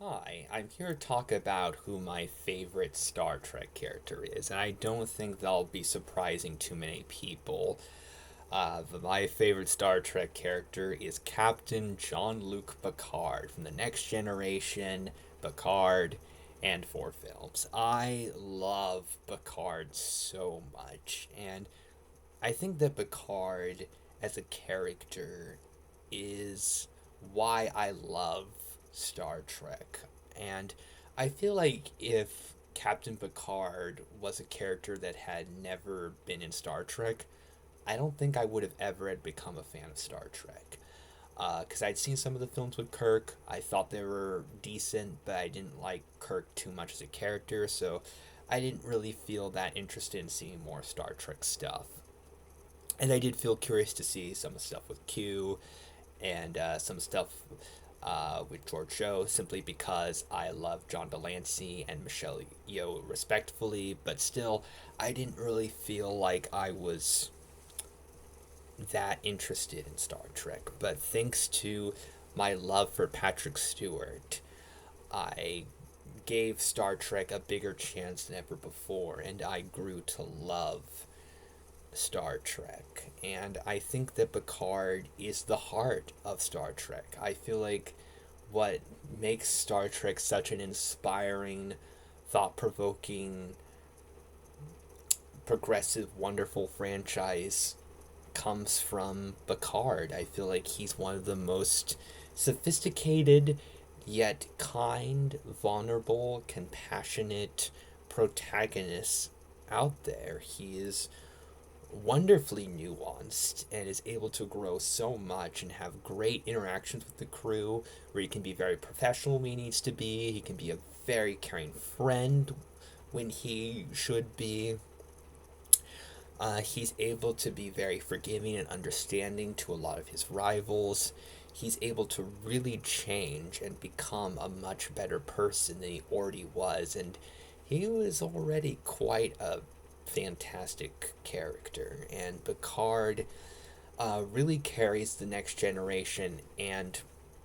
Hi. I'm here to talk about who my favorite Star Trek character is, and I don't think that'll be surprising to many people. My favorite Star Trek character is Captain Jean-Luc Picard from The Next Generation, Picard, and four films. I love Picard so much, and I think that Picard as a character is why I love Star Trek. And I feel like if Captain Picard was a character that had never been in Star Trek, I don't think I would have ever had become a fan of Star Trek. Because I'd seen some of the films with Kirk. I thought they were decent, but I didn't like Kirk too much as a character, so I didn't really feel that interested in seeing more Star Trek stuff. And I did feel curious to see some of the stuff with Q and some stuff with George Show simply because I love John Delancey and Michelle Yeoh respectfully, but still, I didn't really feel like I was that interested in Star Trek. But thanks to my love for Patrick Stewart, I gave Star Trek a bigger chance than ever before, and I grew to love Star Trek. And I think that Picard is the heart of Star Trek. I feel like what makes Star Trek such an inspiring, thought provoking, progressive, wonderful franchise comes from Picard. I feel like he's one of the most sophisticated, yet kind, vulnerable, compassionate protagonists out there. He is wonderfully nuanced and is able to grow so much and have great interactions with the crew where he can be very professional when he needs to be. He can be a very caring friend when he should be. He's able to be very forgiving and understanding to a lot of his rivals. He's able to really change and become a much better person than he already was. And he was already quite a fantastic character. And Picard really carries the next generation and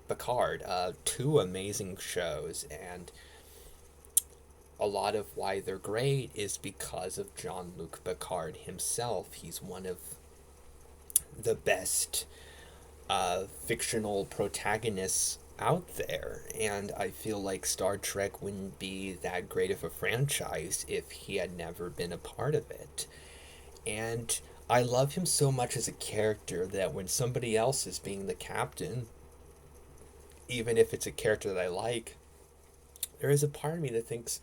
Picard, two amazing shows. And a lot of why they're great is because of Jean-Luc Picard himself. He's one of the best fictional protagonists out there, and I feel like Star Trek wouldn't be that great of a franchise if he had never been a part of it. And I love him so much as a character that when somebody else is being the captain, even if it's a character that I like, there is a part of me that thinks,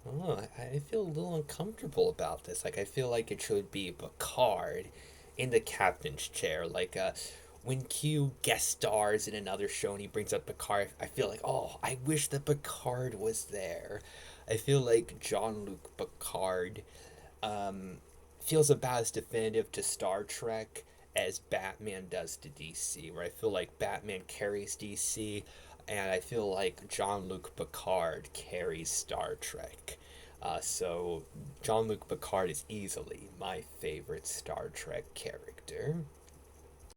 oh, I feel a little uncomfortable about this. Like, I feel like it should be Picard in the captain's chair. Like, when Q guest stars in another show and he brings up Picard, I feel like, oh, I wish that Picard was there. I feel like Jean-Luc Picard feels about as definitive to Star Trek as Batman does to DC, where I feel like Batman carries DC, and I feel like Jean-Luc Picard carries Star Trek. So Jean-Luc Picard is easily my favorite Star Trek character.